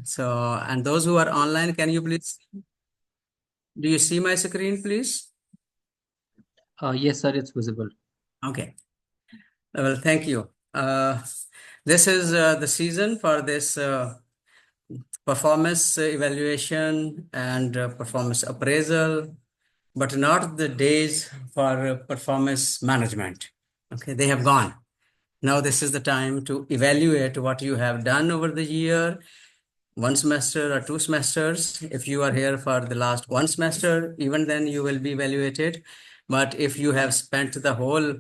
So, and those who are online, can you please, do you see my screen, please? Yes, sir, it's visible. Okay. Well, thank you. This is the season for this performance evaluation and performance appraisal, but not the days for performance management. Okay, they have gone. Now this is the time to evaluate what you have done over the year, one semester or two semesters. If you are here for the last one semester, even then you will be evaluated. But if you have spent the whole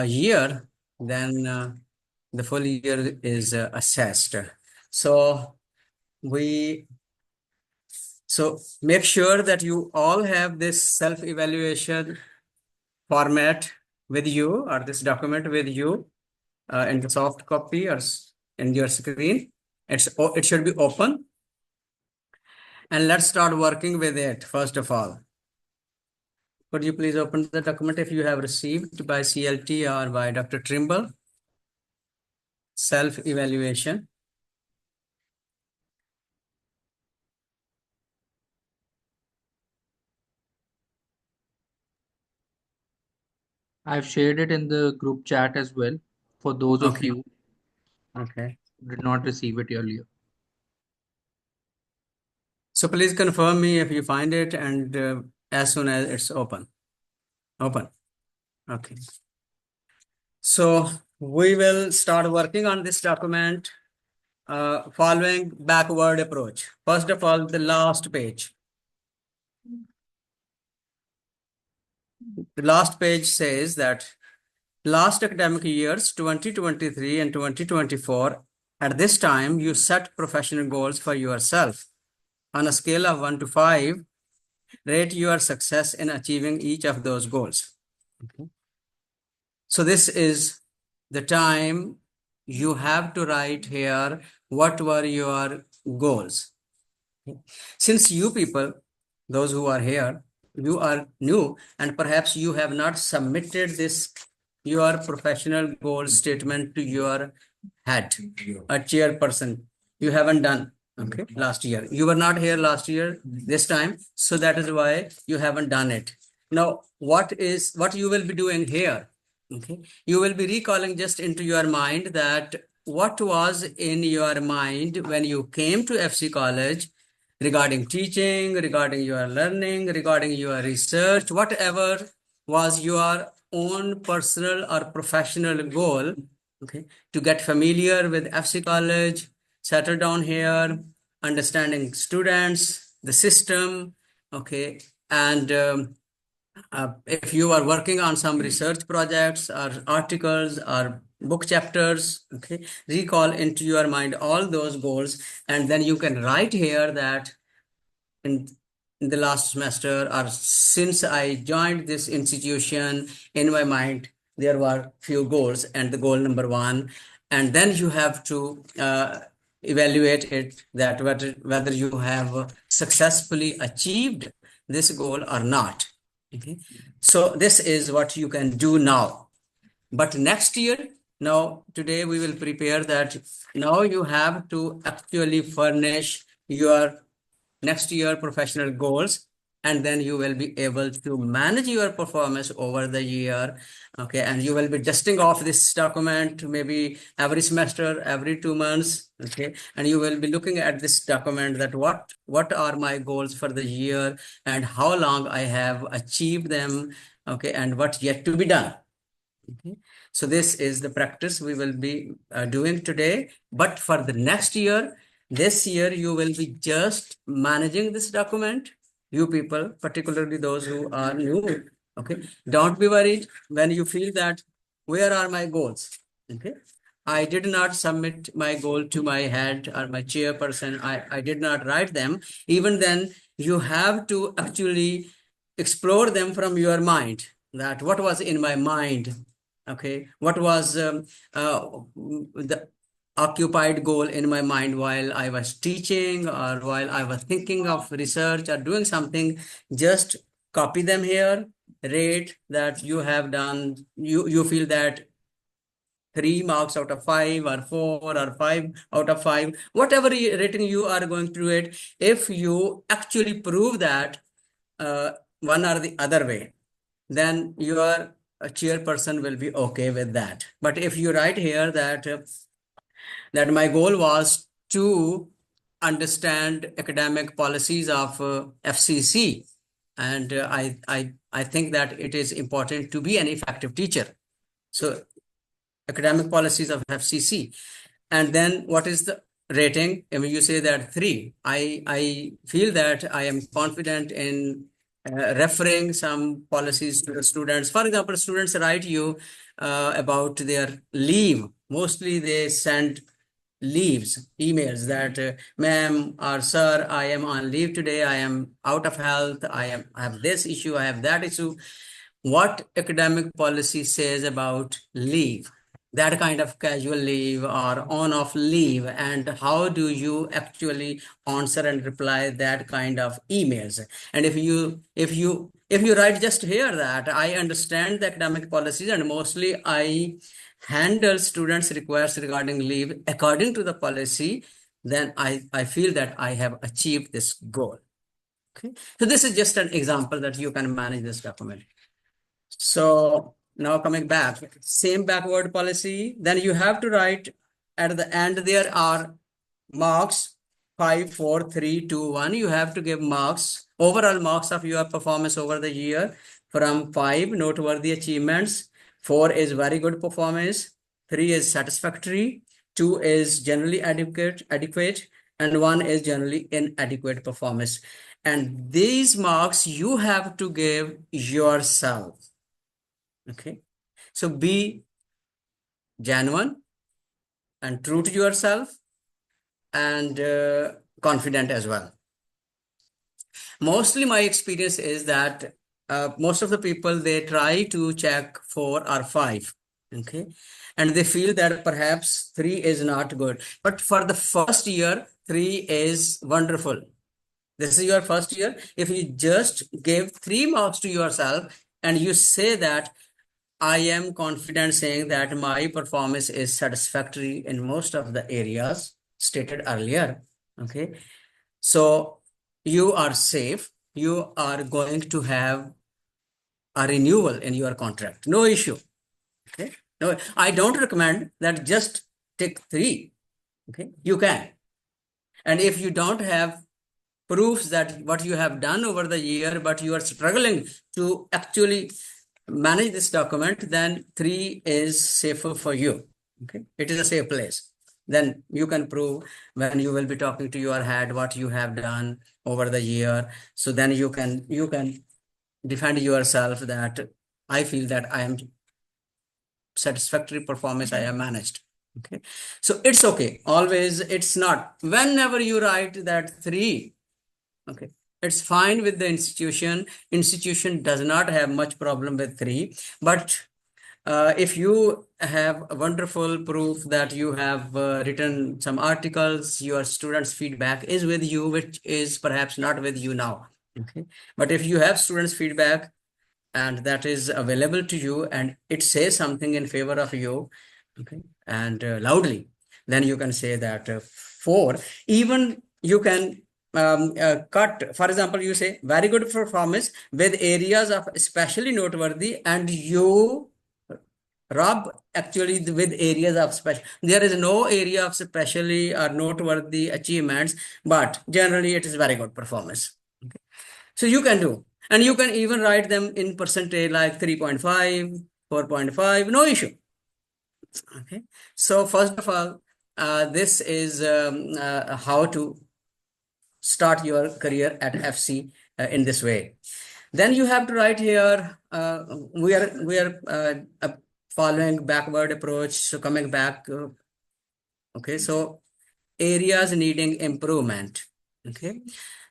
year, then the full year is assessed. So we so make sure that you all have this self-evaluation format with you, or this document with you, in the soft copy or in your screen. It should be open. And let's start working with it first of all. Could you please open the document if you have received by CLT or by Dr. Trimble? Self-evaluation. I've shared it in the group chat as well for those of Okay. you Okay. who did not receive it earlier. So please confirm me if you find it, and as soon as it's open. Open. Okay. So we will start working on this document following backward approach. First of all, the last page. The last page says that last academic years 2023 and 2024, at this time you set professional goals for yourself. On a scale of 1 to 5, rate your success in achieving each of those goals. Okay. So this is the time you have to write here what were your goals. Since you people, those who are here, you are new and perhaps you have not submitted this, your professional goal statement to your head, a chairperson. You haven't done, okay, last year. You were not here last year, this time. So that is why you haven't done it. Now, what you will be doing here? Okay, you will be recalling just into your mind that what was in your mind when you came to FC College regarding teaching, regarding your learning, regarding your research, whatever was your own personal or professional goal, okay, to get familiar with FC College, settle down here, understanding students, the system, okay, and if you are working on some research projects or articles or book chapters, okay, recall into your mind all those goals, and then you can write here that in, in the last semester or since I joined this institution, in my mind, there were few goals, and the goal number one, and then you have to evaluate it that whether you have successfully achieved this goal or not. Okay, so this is what you can do now. But next year, now today we will prepare that. Now you have to actually furnish your next year professional goals, and then you will be able to manage your performance over the year. Okay, and you will be dusting off this document maybe every semester, every 2 months. Okay, and you will be looking at this document that what are my goals for the year and how long I have achieved them. Okay, and what yet to be done. Okay, so this is the practice we will be doing today. But for the next year, this year you will be just managing this document. You people, particularly those who are new, okay, don't be worried when you feel that where are my goals? Okay, I did not submit my goal to my head or my chairperson. I did not write them. Even then, you have to actually explore them from your mind. That what was in my mind, okay, what was the occupied goal in my mind while I was teaching or while I was thinking of research or doing something. Just copy them here, rate that you have done, you feel that 3 marks out of 5 or 4 or 5 out of 5, whatever rating you are going to it, if you actually prove that uh, one or the other way, then your chairperson will be okay with that. But if you write here that my goal was to understand academic policies of FCC, and I think that it is important to be an effective teacher. So academic policies of FCC. And then what is the rating? I mean, you say that 3. I feel that I am confident in referring some policies to the students. For example, students write you about their leave. Mostly they send leaves, emails that, ma'am or sir, I am on leave today. I am out of health. I have this issue. I have that issue. What academic policy says about leave, that kind of casual leave or on-off leave, and how do you actually answer and reply that kind of emails? And if you write just here that I understand the academic policies and mostly I handle students' requests regarding leave according to the policy, then I feel that I have achieved this goal. Okay, so this is just an example that you can manage this document. So now coming back, same backward policy, then you have to write at the end there are marks 5, 4, 3, 2, 1. You have to give marks, overall marks of your performance over the year from 5, noteworthy achievements, 4 is very good performance, 3 is satisfactory, 2 is generally adequate, and 1 is generally inadequate performance. And these marks you have to give yourself. Okay, so be genuine and true to yourself and confident as well. Mostly my experience is that most of the people, they try to check 4 or 5. Okay, and they feel that perhaps 3 is not good, but for the first year 3 is wonderful. This is your first year. If you just give 3 marks to yourself and you say that I am confident saying that my performance is satisfactory in most of the areas stated earlier. Okay, so you are safe. You are going to have a renewal in your contract. No issue. Okay, no, I don't recommend that just take 3. Okay, you can. And if you don't have proofs that what you have done over the year, but you are struggling to actually manage this document, then 3 is safer for you. Okay, it is a safe place. Then you can prove when you will be talking to your head what you have done over the year. So then you can defend yourself that I feel that I am satisfactory performance I have managed. Okay, so it's okay. Always, it's not. Whenever you write that 3, okay, it's fine with the institution. Institution does not have much problem with 3, but if you have a wonderful proof that you have written some articles, your students' feedback is with you, which is perhaps not with you now. Okay, but if you have students' feedback and that is available to you and it says something in favor of you, okay, and loudly, then you can say that 4. Even you can cut, for example, you say very good performance with areas of especially noteworthy, and you rub actually with areas of special. There is no area of especially or noteworthy achievements, but generally it is very good performance. Okay, so you can do, and you can even write them in percentage like 3.5, 4.5, no issue. Okay, so first of all, this is how to start your career at FC in this way. Then you have to write here, we are following backward approach. So coming back, okay, so areas needing improvement. Okay,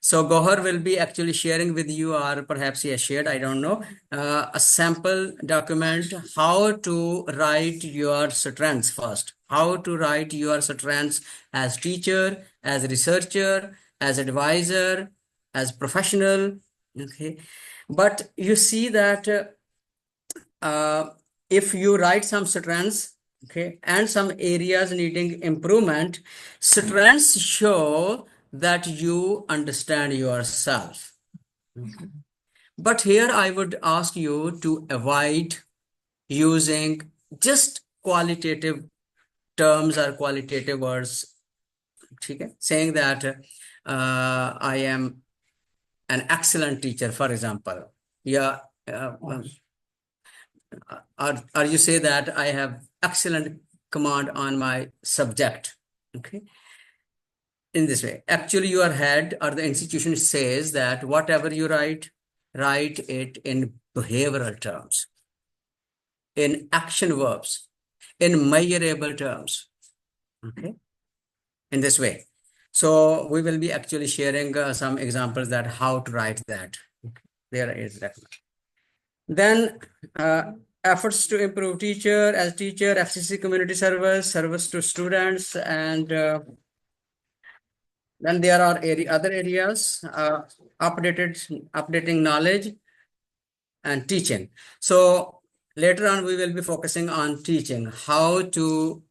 so Gohar will be actually sharing with you, or perhaps he has shared, I don't know, a sample document how to write your strengths first, how to write your strengths as teacher, as researcher, as advisor, as professional. Okay, but you see that if you write some strengths, okay, and some areas needing improvement, strengths show that you understand yourself. Okay. But here I would ask you to avoid using just qualitative terms or qualitative words, okay? Saying that I am an excellent teacher, for example. Yeah, or you say that I have excellent command on my subject, okay? In this way, actually your head or the institution says that whatever you write it in behavioral terms, in action verbs, in measurable terms, okay, in this way. So we will be actually sharing some examples that how to write that. Okay. There is that. Then efforts to improve teacher, FCC community service to students, and then there are other areas, updating knowledge and teaching. So later on, we will be focusing on teaching, how to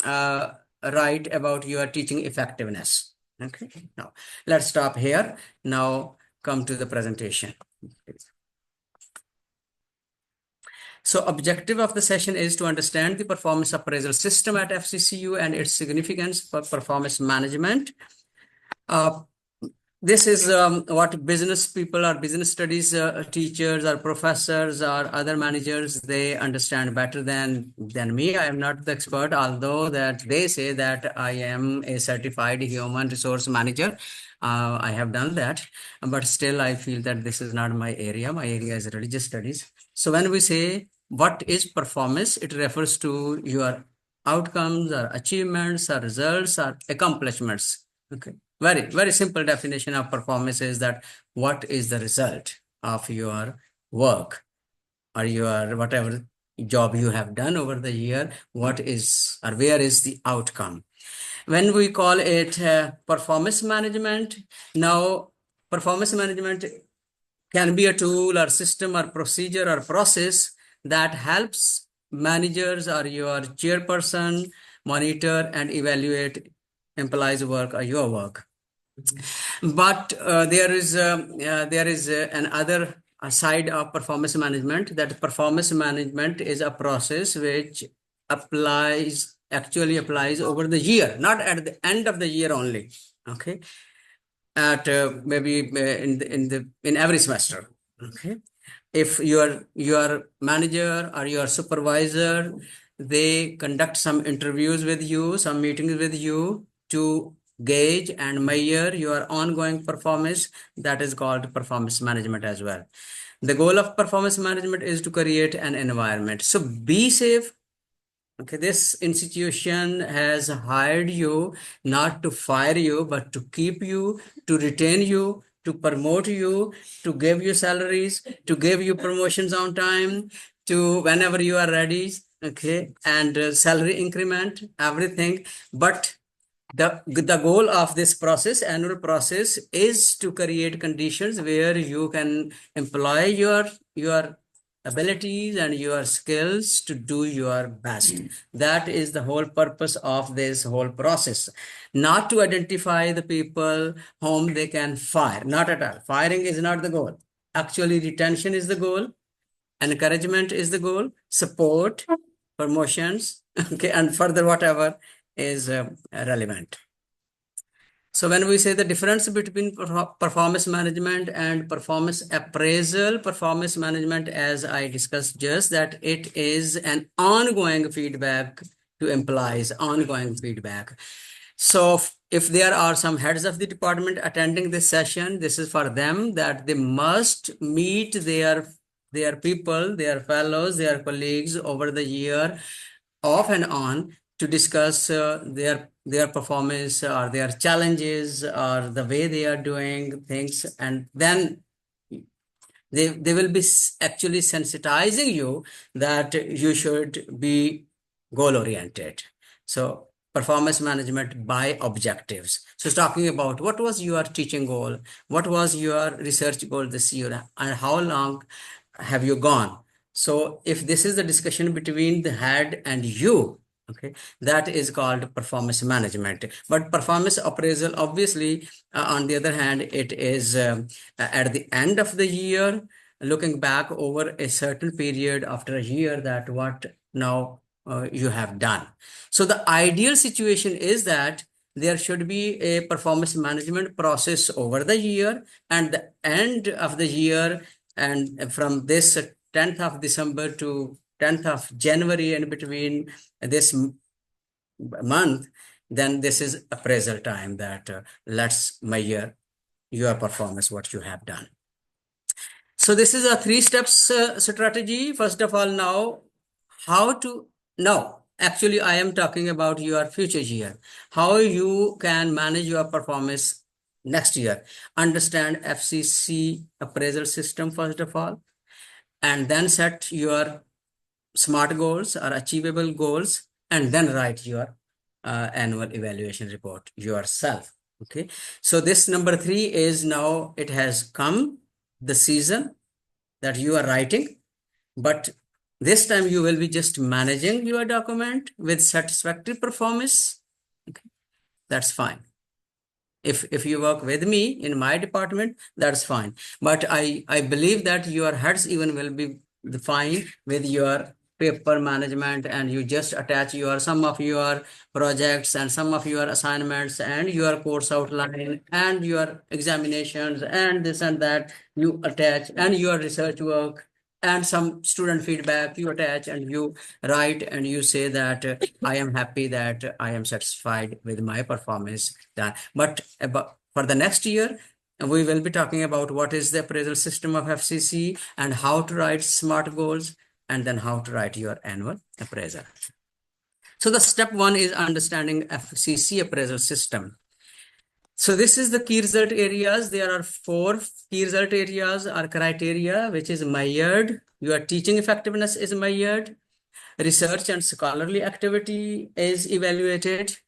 uh, write about your teaching effectiveness. Okay, now let's stop here. Now come to the presentation. So objective of the session is to understand the performance appraisal system at FCCU and its significance for performance management. This is what business people or business studies teachers or professors or other managers, they understand better than me. I am not the expert, although that they say that I am a certified human resource manager. I have done that, but still I feel that this is not my area. My area is religious studies. So when we say what is performance, it refers to your outcomes or achievements or results or accomplishments. Okay. Very simple definition of performance is that what is the result of your work or your whatever job you have done over the year, what is or where is the outcome. When we call it performance management, now performance management can be a tool or system or procedure or process that helps managers or your chairperson monitor and evaluate employees' work or your work. But there is another side of performance management, that performance management is a process which actually applies over the year, not at the end of the year only. Okay, at maybe in every semester. Okay, if your manager or your supervisor, they conduct some interviews with you, some meetings with you to gauge and measure your ongoing performance, that is called performance management as well. The goal of performance management is to create an environment. So be safe. Okay, this institution has hired you not to fire you, but to keep you, to retain you, to promote you, to give you salaries, to give you promotions on time, to whenever you are ready, okay, and salary increment, everything. But the goal of this process, annual process, is to create conditions where you can employ your abilities and your skills to do your best. That is the whole purpose of this whole process. Not to identify the people whom they can fire, not at all. Firing is not the goal. Actually, retention is the goal, encouragement is the goal, support, promotions, okay, and further whatever is relevant. So when we say the difference between performance management and performance appraisal, performance management, as I discussed just, that it is an ongoing feedback to employees, ongoing feedback. So if there are some heads of the department attending this session, this is for them, that they must meet their people, their fellows, their colleagues over the year off and on to discuss their performance or their challenges or the way they are doing things, and then they will be actually sensitizing you that you should be goal oriented. So performance management by objectives. So talking about what was your teaching goal, what was your research goal this year, and how long have you gone. So if this is the discussion between the head and you, Okay, that is called performance management. But performance appraisal, obviously, on the other hand, it is at the end of the year, looking back over a certain period after a year, that what now you have done. So the ideal situation is that there should be a performance management process over the year, and the end of the year, and from this 10th of December to 10th of January, and between this month, then this is appraisal time, that let's measure your performance, what you have done. So this is a 3 steps strategy. First of all, now actually I am talking about your future year, how you can manage your performance next year. Understand FCC appraisal system first of all, and then set your SMART goals or achievable goals, and then write your annual evaluation report yourself. Okay, so this number 3 is, now it has come, the season that you are writing, but this time you will be just managing your document with satisfactory performance. Okay, that's fine. If you work with me in my department, that's fine. But I believe that your heads even will be fine with your paper management, and you just attach your some of your projects and some of your assignments and your course outline and your examinations and this and that you attach, and your research work and some student feedback you attach, and you write, and you say that I am happy, that I am satisfied with my performance done. But for the next year, we will be talking about what is the appraisal system of FCC, and how to write SMART goals, and then how to write your annual appraisal. So the step 1 is understanding FCC appraisal system. So this is the key result areas. There are 4 key result areas or criteria which is measured. Your teaching effectiveness is measured. Research and scholarly activity is evaluated,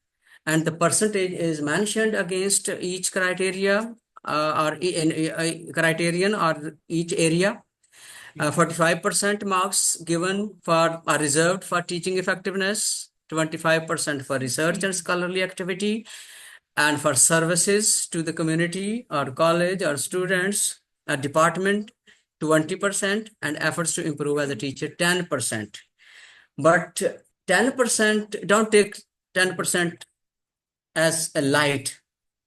and the percentage is mentioned against each criteria or in criterion or each area. 45% marks given for are reserved for teaching effectiveness, 25% for research and scholarly activity, and for services to the community or college or students, a department, 20%, and efforts to improve as a teacher, 10%. But 10%, don't take 10% as a light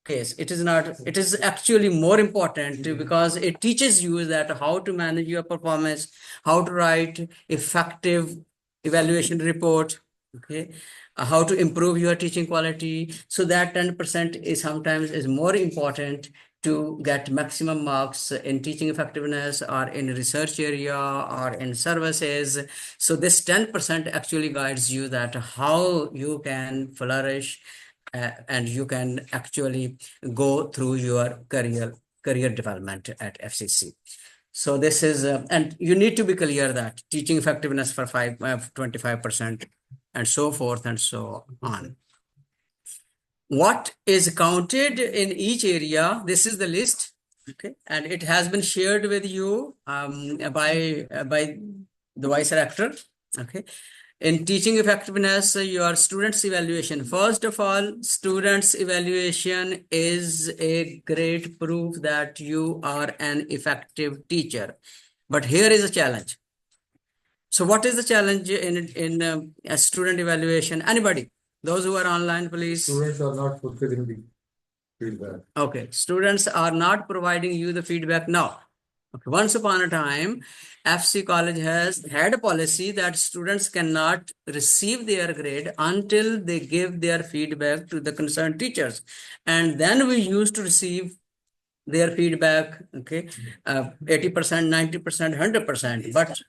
case. It is not, it is actually more important, because it teaches you that how to manage your performance, how to write effective evaluation report, okay, how to improve your teaching quality. So that 10% is sometimes is more important to get maximum marks in teaching effectiveness or in research area or in services. So this 10% actually guides you that how you can flourish and you can actually go through your career development at FCC. So this is, and you need to be clear that teaching effectiveness for 25% and so forth and so on. What is counted in each area? This is the list, okay, and it has been shared with you by the vice rector, okay. In teaching effectiveness, your students evaluation. First of all, students evaluation is a great proof that you are an effective teacher. But here is a challenge. So what is the challenge in a student evaluation? Anybody? Those who are online, please. Students are not fulfilling the feedback. Okay, students are not providing you the feedback now. Okay. Once upon a time, FC College has had a policy that students cannot receive their grade until they give their feedback to the concerned teachers. And then we used to receive their feedback, okay, 80%, 90%, 100%. But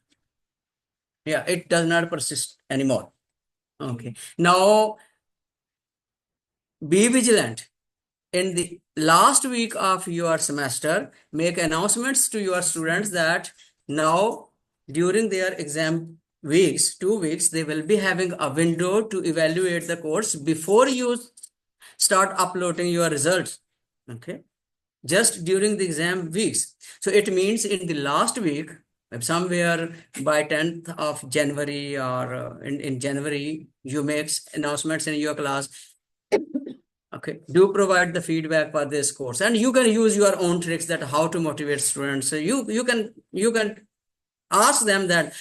yeah, it does not persist anymore. Okay. Now, be vigilant. In the last week of your semester, make announcements to your students that now during their exam weeks, 2 weeks, they will be having a window to evaluate the course before you start uploading your results. Okay. Just during the exam weeks. So it means in the last week, If somewhere by 10th of January or in January, you make announcements in your class. Okay, do provide the feedback for this course, and you can use your own tricks that how to motivate students. So you can ask them that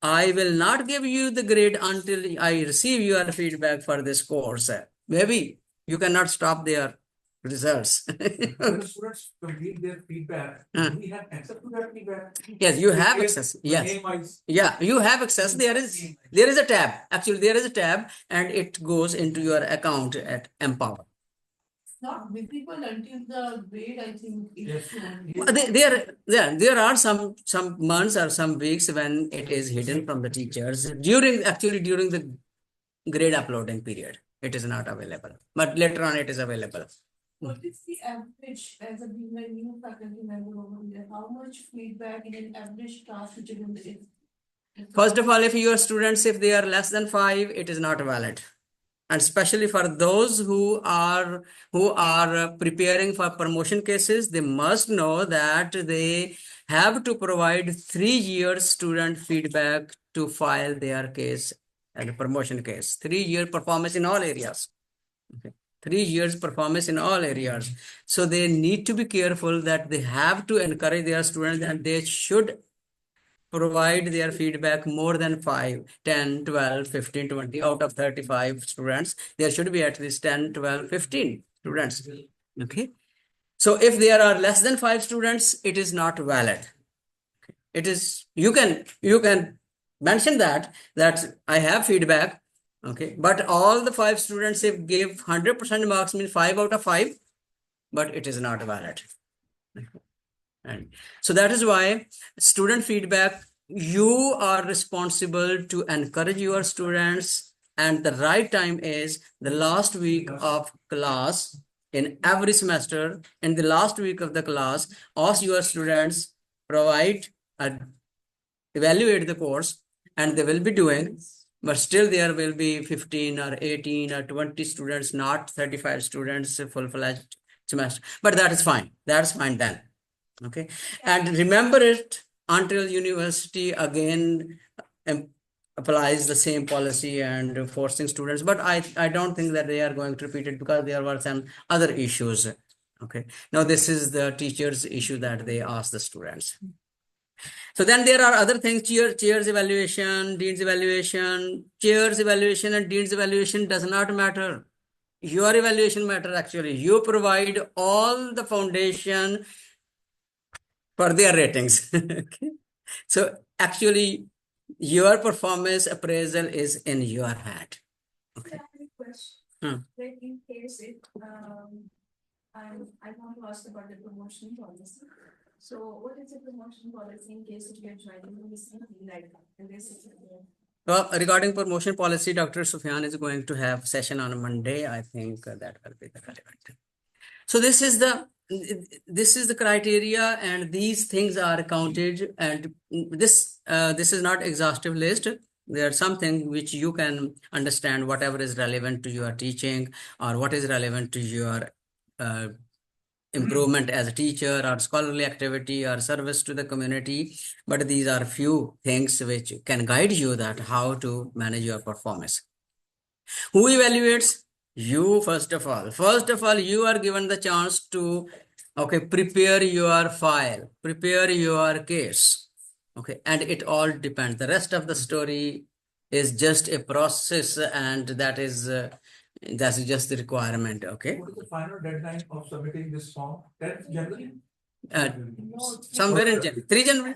I will not give you the grade until I receive your feedback for this course. Maybe you cannot stop their results. When the students complete their feedback, we have access to that feedback. Yes, you have Yes, access. Yes. name-wise. Yeah, you have access. There is a tab. Actually, there is a tab, and it goes into your account at Empower. Not visible until the grade, I think. Yes. There are some months or some weeks when it is hidden from the teachers during the grade uploading period. It is not available, but later on it is available. What is the average as a being a new faculty member over here? How much feedback in an average class which is in the First of all, if your students, if they are less than 5, it is not valid. And especially for those who are preparing for promotion cases, they must know that they have to provide 3 years student feedback to file their case and promotion case. 3-year performance in all areas. Okay. 3 years performance in all areas. So they need to be careful that they have to encourage their students, and they should provide their feedback more than 5, 10, 12, 15, 20 out of 35 students. There should be at least 10, 12, 15 students. Okay. So if there are less than 5 students, it is not valid. It is, you can mention that I have feedback. Okay. But all the 5 students, if give 100% marks, means 5 out of 5, but it is not valid. And so that is why student feedback, you are responsible to encourage your students, and the right time is the last week of class in every semester. In the last week of the class, ask your students, provide and evaluate the course, and they will be doing, but still there will be 15 or 18 or 20 students, not 35 students full-fledged semester. But that is fine. That's fine then. Okay, and remember it until university again applies the same policy and forcing students. But I don't think that they are going to repeat it, because there were some other issues. Okay, now this is the teachers' issue that they ask the students. So then there are other things: chairs evaluation, dean's evaluation. Chairs evaluation and dean's evaluation does not matter. Your evaluation matter actually. You provide all the foundation for their ratings. Okay. So actually, your performance appraisal is in your hand. Okay. I have a question. Hmm. Like in case if I want to ask about the promotion policy. So what is the promotion policy in case if you're joining the same like in this situation? Well, regarding promotion policy, Dr. Sufyan is going to have session on Monday. I think that will be the relevant. So this is the criteria, and these things are counted, and this is not exhaustive list. There are something which you can understand whatever is relevant to your teaching, or what is relevant to your improvement as a teacher, or scholarly activity, or service to the community. But these are few things which can guide you that how to manage your performance. Who evaluates? You, first of all, you are given the chance to, okay, prepare your file, prepare your case. Okay, and it all depends. The rest of the story is just a process, and that's just the requirement. Okay. What is the final deadline of submitting this form? 10th January? Somewhere in January, 3 January,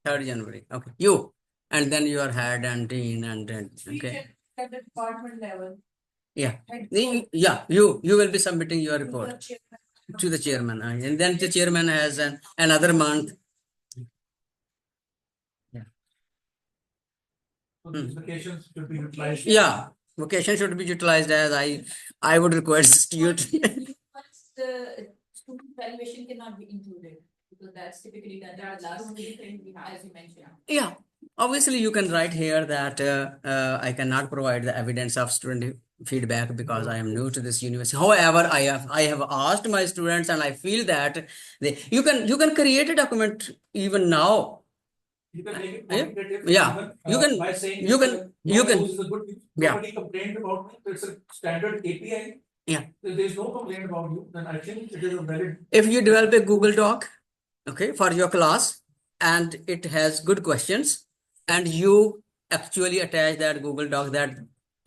3rd January. Okay, you, and then your head and dean, and then okay. At the department level. Yeah, Head yeah, you will be submitting your report to the chairman, and then the chairman has another month. Yeah. So these vacations should be utilized. Yeah, vacation should be utilized, as I would request you to. The student evaluation cannot be included because that's typically done at the last thing we have, as you mentioned. Yeah, obviously you can write here that I cannot provide the evidence of student feedback because I am new to this university. However, I have asked my students, and I feel that you can create a document even now. You can make it Yeah. quantitative. Yeah. Even, You can- by saying you that, can- no you can- news is a good news. Yeah. Nobody complained about me. So it's a standard KPI. Yeah. If there's no complaint about you, then I think it is a valid. If you develop a Google Doc, okay, for your class, and it has good questions, and you actually attach that Google Doc that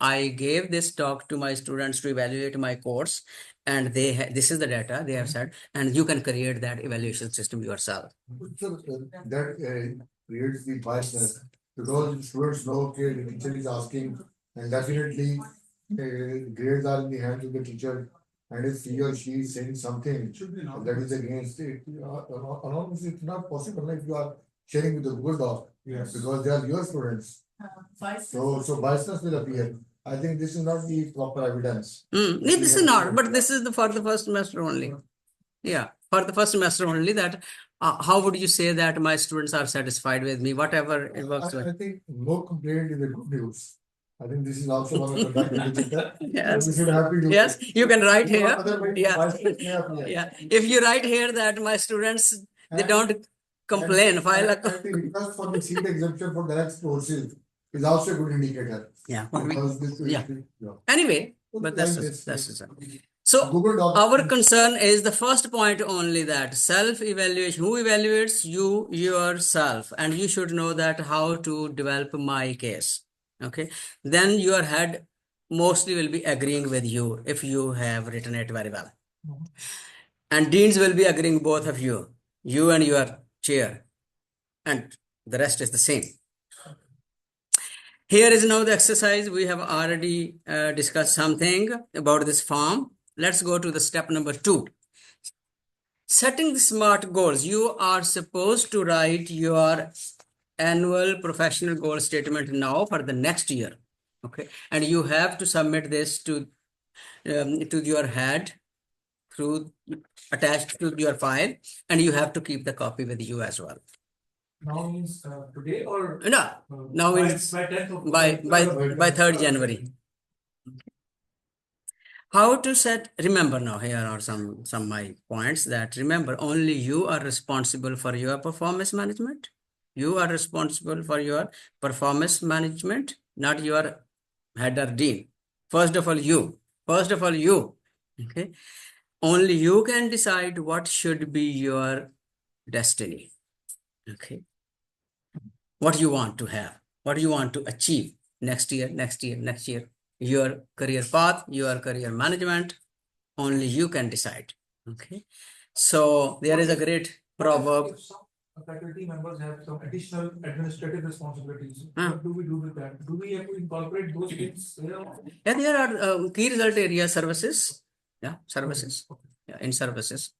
I gave this talk to my students to evaluate my course, and this is the data they have said, and you can create that evaluation system yourself. So, that creates the biasness because students know, okay, the teacher is asking, and definitely grades are in the hands of the teacher. And if he or she is saying something that is against it, anonymous, it's not possible if you are sharing with the Google Doc. Yes. Because they are your students. So biasness will appear. I think this is not the proper evidence. No, this is not, but this is for the first semester only. Yeah, for the first semester only. That how would you say that my students are satisfied with me, whatever it works with? I think no complaint is a good news. I think this is also one of the conduct indicator. Yes. We should have to do. Yes, you can write here. Otherwise, Yeah. biasness may appear. Yeah, if you write here that my students, they don't complain, file a. And the request for the seat exemption for direct courses is also a good indicator. Yeah, but Because this is- yeah. yeah. Anyway, but that's it. So Google Doc. our concern is the first point only, that self-evaluation. Who evaluates you? Yourself. And you should know that how to develop my case. Okay. Then your head mostly will be agreeing with you if you have written it very well. And deans will be agreeing, both of you and your chair. And the rest is the same. Here is now the exercise. We have already discussed something about this form. Let's go to the step number 2. Setting the SMART goals. You are supposed to write your annual professional goal statement now for the next year. Okay. And you have to submit this to your head through attached to your file, and you have to keep the copy with you as well. Now means today or No, now by means 10th of by 3rd January. How to set, remember now, here are some my points that remember, only you are responsible for your performance management. You are responsible for your performance management, not your head or dean. First of all, you. Okay. Only you can decide what should be your destiny. Okay. What you want to have, what you want to achieve next year. Your career path, your career management, only you can decide. Okay. So there is a great proverb. If some faculty members have some additional administrative responsibilities, Huh. what do we do with that? Do we have to incorporate those things? Yeah, there are key result area services. Yeah, services. Yeah, in services.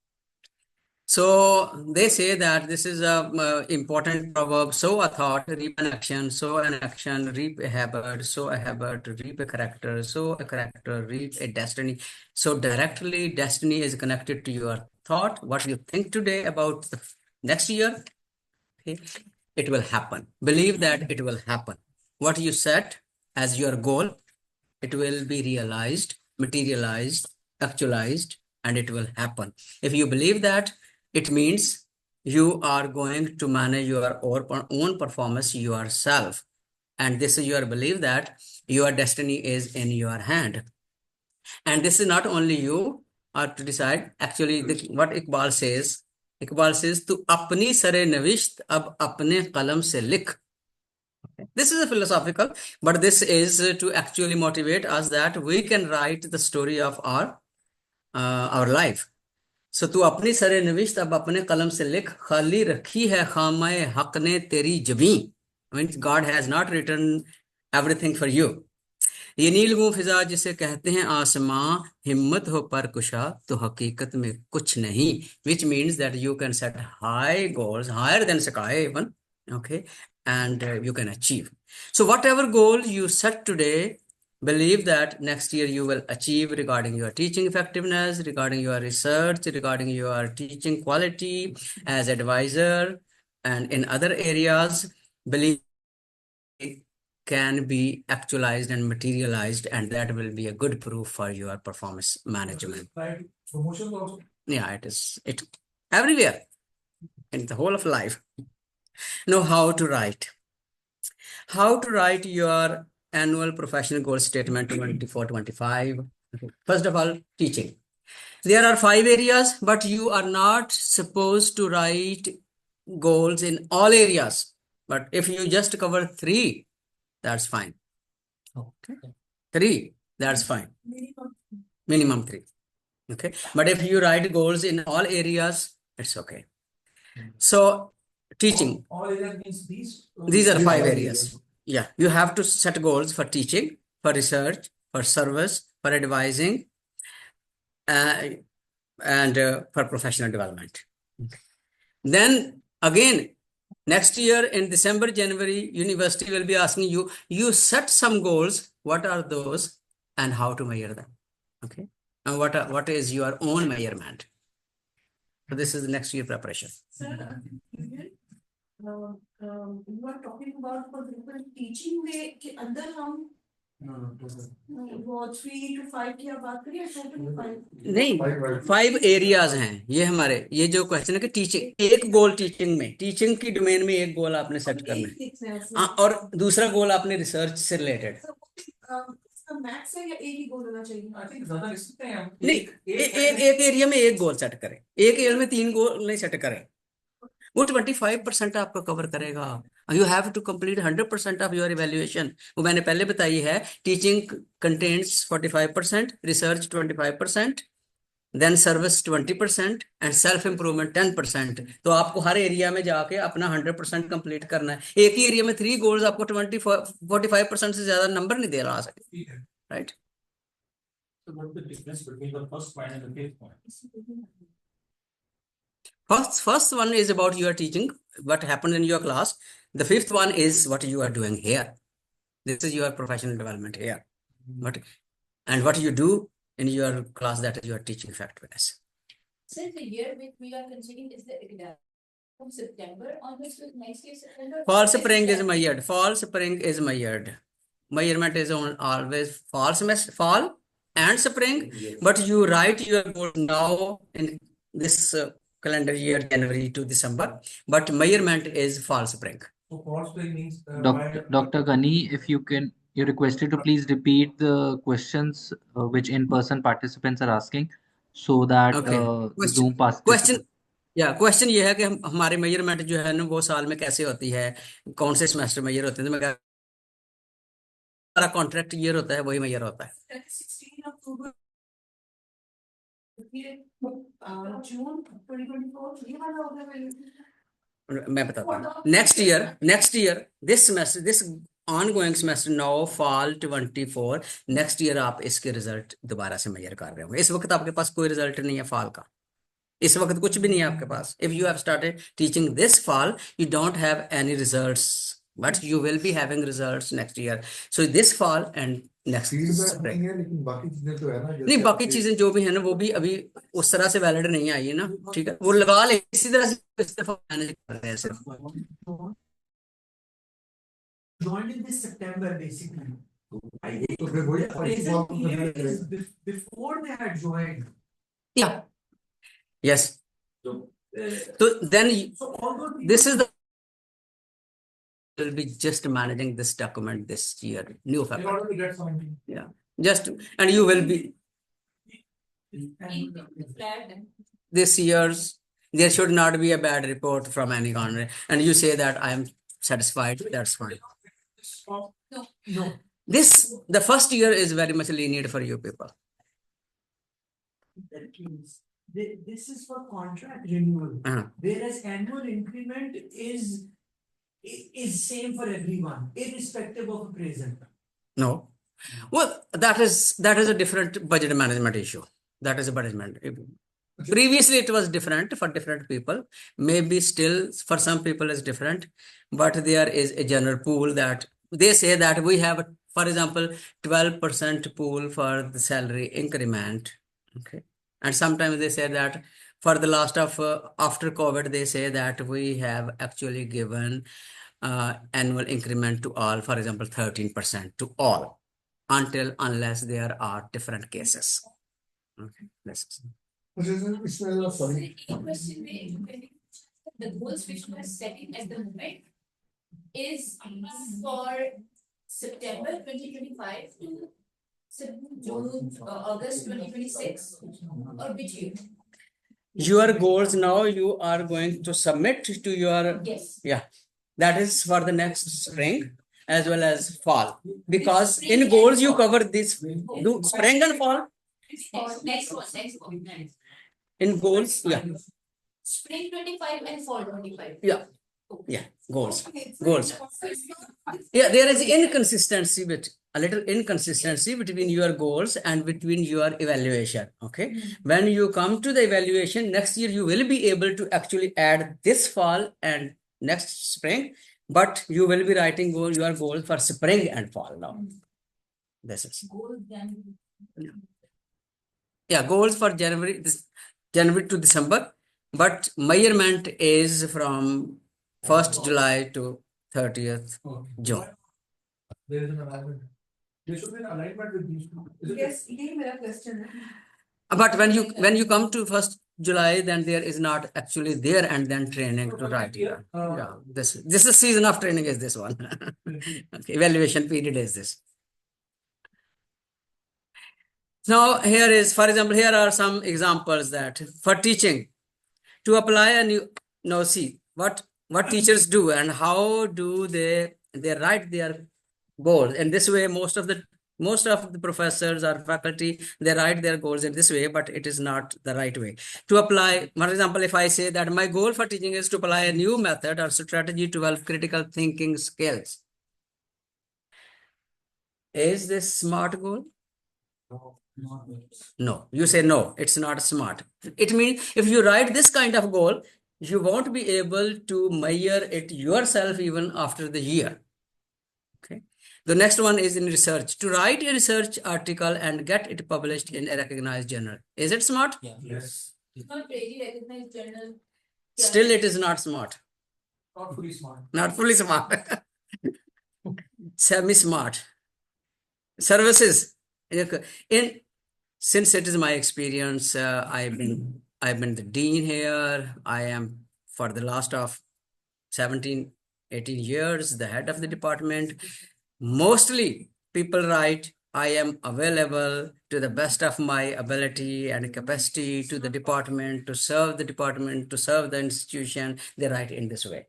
So they say that this is a important proverb. Sow a thought, reap an action. Sow an action, reap a habit. Sow a habit, reap a character. Sow a character, reap a destiny. So directly, destiny is connected to your thought. What you think today about the next year, okay, it will happen. Believe that it will happen. What you set as your goal, it will be realized, materialized, actualized, and it will happen. If you believe that, it means you are going to manage your own performance yourself. And this is your belief that your destiny is in your hand. And this is not only you are to decide. Actually, what Iqbal says, tu apni sare navisht ab apne qalam se likh. This is a philosophical, but this is to actually motivate us that we can write the story of our life. So तू अपनी सरे नविश्त अब अपने कलम से लिख, खाली रखी है खामाए हक ने तेरी जबीं. Means God has not written everything for you. ये नीलगू फिजा जिसे कहते हैं आसमां, हिम्मत हो पर कुशा तो हकीकत में कुछ नहीं. Which means that you can set high goals, higher than sky even, okay, and you can achieve. So whatever goal you set today, believe that next year you will achieve regarding your teaching effectiveness, regarding your research, regarding your teaching quality as advisor, and in other areas, believe can be actualized and materialized, and that will be a good proof for your performance management. Like promotions also. Yeah, it is everywhere in the whole of life. Know how to write. How to write your annual professional goal statement 24-25. First of all, teaching. There are 5 areas, but you are not supposed to write goals in all areas. But if you just cover 3, that's fine. Okay. 3, that's fine. Minimum 3. Okay. But if you write goals in all areas, it's okay. So teaching, All areas means these. these are These 5 5 areas. Yeah. You have to set goals for teaching, for research, for service, for advising, and for professional development. Then again, next year in December, January, university will be asking you, you set some goals. What are those and how to measure them? Okay. And what is your own measurement? So this is the next year preparation. Sir, you are talking about for example teaching में के अंदर हम वो 3 to 5 की आप बात करिए total 5 नहीं, 5 एरियाज हैं ये हमारे, ये जो क्वेश्चन है कि टीचिंग, एक गोल टीचिंग में, टीचिंग की डोमेन में एक गोल आपने सेट करना है। हाँ, और दूसरा गोल आपने रिसर्च से रिलेटेड। मैथ्स है या एक ही गोल होना चाहिए? I think ज़्यादा लिख सकते हैं हम। नहीं, एक एरिया में एक गोल सेट करें, एक एरिया में 3 गोल नहीं सेट करें। वो 25% आपको कवर करेगा। You have to complete 100% of your evaluation. वो मैंने पहले बताई है, teaching contents 45%, research 25%, then service 20% and self improvement 10%। तो आपको हर एरिया में जाके अपना 100% कंप्लीट करना है। एक ही एरिया में 3 गोल्स आपको 45% से ज्यादा नंबर नहीं दे रहा सकते, right? So what's the difference between the first point and the fifth point? First one is about your teaching, what happened in your class. The 5th one is what you are doing here. This is your professional development here. What you do in your class, that is your teaching effectiveness. Sir, the year which we are considering is the academic from September onwards to next year September. Fall spring is measured. Fall spring is measured. Measurement is on always fall semester, fall and spring. Yes. But you write your goal now in this calendar year, January to December. But measurement is fall spring. So fall spring means Dr. Ghani, if you can, you're requested to please repeat the questions which in-person participants are asking so that Okay. the Zoom participants. Question ये है कि हमारे measurement जो है ना वो साल में कैसे होती है, कौन से सेमेस्टर मेजर होते हैं। तो मैं हमारा कॉन्ट्रैक्ट ईयर होता है, वही मेजर होता है। 16 October June 2024 ये वाला होगा वैल्यू। मैं बताता हूँ। Next year this semester, this ongoing semester now fall 24, next year आप इसके रिजल्ट दोबारा से मेजर कर रहे होंगे। इस वक्त आपके पास कोई रिजल्ट नहीं है फॉल का, इस वक्त कुछ भी नहीं है आपके पास। If you have started teaching this fall, you don't have any results, but you will be having results next year. So this fall and next feedback नहीं है, लेकिन बाकी चीजें तो है ना। नहीं, बाकी चीजें जो भी है ना वो भी अभी उस तरह से वैलिड नहीं आई है ना, ठीक है। वो लगा ले इसी तरह से, इस दफा मैनेज कर रहे हैं सिर्फ। joined in this September basically. तो फिर वही Present year is before they had joined. Yeah. Yes. So, So then so although this is the will be just managing this document this year, new in faculty. order to get something. Yeah. Just and you will be And this year's, there should not be a bad report from any kind, and you say that I am satisfied, that's fine. no. The first year is very much lenient for you people. That means this is for contract renewal, Uh-huh. whereas annual increment is same for everyone, irrespective of appraisal. No. Well, that is a different budget management issue. That is a budget management. Previously, it was different for different people. Maybe still for some people is different, but there is a general pool that they say that we have, for example, 12% pool for the salary increment. Okay. And sometimes they say that for the last of after COVID, they say that we have actually given annual increment to all, for example, 13% to all, unless there are different cases. Okay. Let's इसमें sorry एक question में the goals which we are setting at the moment is for September 2025 to June, August 2026, or which year? Your goals now you are going to submit to your, Yes. yeah, that is for the next spring as well as fall. Because in goals you cover this, do spring and fall. Next one. In goals, yeah, Spring 25 and fall 25. yeah, goals. Yeah, there is inconsistency with a little inconsistency between your goals and between your evaluation. Okay, when you come to the evaluation next year, you will be able to actually add this fall and next spring, but you will be writing your goals for spring and fall now. This is goals for January to December, but measurement is from 1st July to 30th June. There is an alignment. There should be an alignment with these two. Yes, ये मेरा question है. But when you come to 1st July, then there is not actually there and then training to write. Yeah, this is season of training is this one. Okay, evaluation period is this. Now here is, for example, here are some examples that for teaching, to apply a new, now see what teachers do and how do they write their goals. In this way, most of the professors or faculty, they write their goals in this way, but it is not the right way. To apply, for example, if I say that my goal for teaching is to apply a new method or strategy to develop critical thinking skills. Is this SMART goal? No, you say no, it's not SMART. It means if you write this kind of goal, you won't be able to measure it yourself even after the year. Okay. The next one is in research. To write a research article and get it published in a recognized journal. Is it SMART? Yes. It's not really recognized journal. Still, it is not SMART. Not fully smart. Not fully SMART. Semi-SMART. Services. Since it is my experience, I've been the dean here. I am for the last of 17, 18 years, the head of the department. Mostly people write, I am available to the best of my ability and capacity to the department, to serve the institution. They write in this way.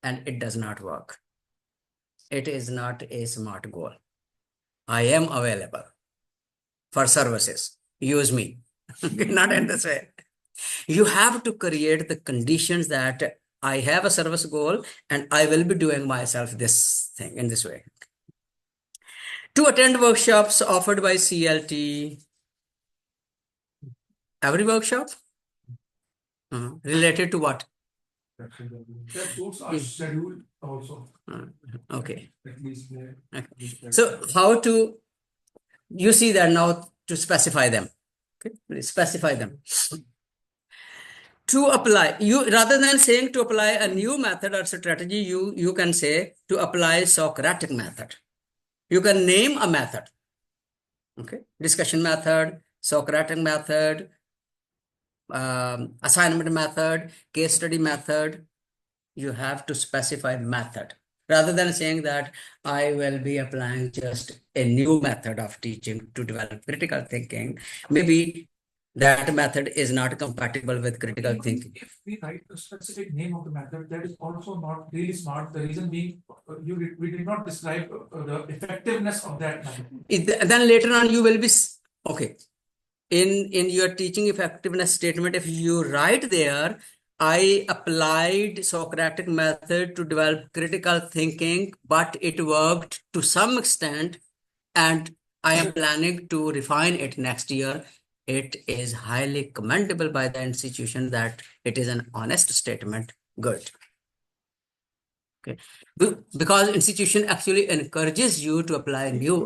And it does not work. It is not a SMART goal. I am available for services. Use me. Not in this way. You have to create the conditions that I have a service goal and I will be doing myself this thing in this way. To attend workshops offered by CLT. Every workshop? Related to what? Their books are scheduled also. Okay. At least So how to, you see that now to specify them. Okay, please specify them. To apply, you rather than saying to apply a new method or strategy, you can say to apply Socratic method. You can name a method. Okay, discussion method, Socratic method, assignment method, case study method. You have to specify method rather than saying that I will be applying just a new method of teaching to develop critical thinking. Maybe that method is not compatible with critical thinking. If we write a specific name of the method, that is also not really smart. The reason being, we did not describe the effectiveness of that method. Then later on you will be, okay. In your teaching effectiveness statement, if you write there, I applied Socratic method to develop critical thinking, but it worked to some extent, and I am planning to refine it next year. It is highly commendable by the institution that it is an honest statement. Good. Okay. Because institution actually encourages you to apply new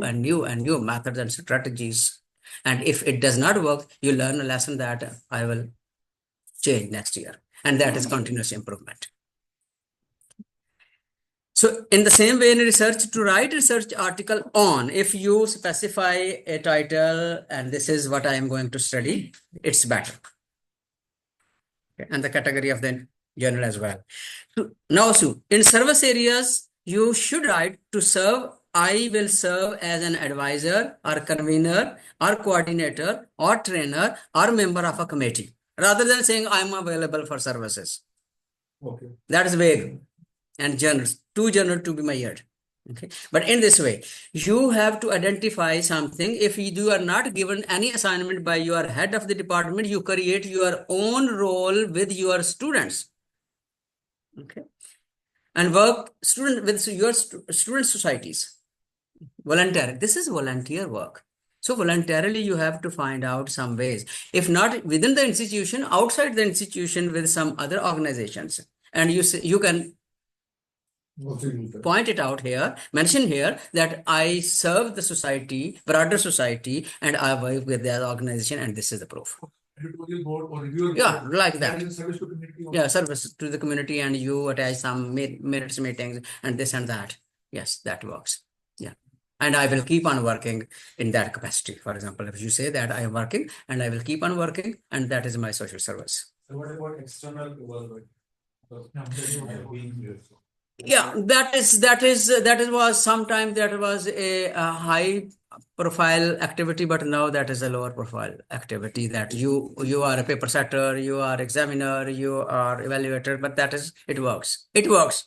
methods and strategies. And if it does not work, you learn a lesson that I will change next year. And that is continuous improvement. So in the same way in research, to write research article on, if you specify a title and this is what I am going to study, it's better. Okay. And the category of the general as well. So, now, so in service areas, you should write to serve. I will serve as an advisor or convener or coordinator or trainer or member of a committee, rather than saying I'm available for services. Okay. That is vague and general, too general to be measured. Okay, but in this way, you have to identify something. If you are not given any assignment by your head of the department, you create your own role with your students. Okay, and work with your student societies. Volunteer. This is volunteer work. So voluntarily, you have to find out some ways. If not within the institution, outside the institution with some other organizations, and you can point it out here, mention here that I serve the society, broader society, and I work with the organization, and this is the proof. Editorial board or reviewer. Yeah, like that. is a service to community. Yeah, service to the community, and you attach some minutes meetings and this and that. Yes, that works. Yeah. And I will keep on working in that capacity. For example, if you say that I am working and I will keep on working, and that is my social service. So what about external work? Yeah, that was sometime that was a high profile activity, but now that is a lower profile activity, that you are a paper setter, you are examiner, you are evaluator, but it works. It works.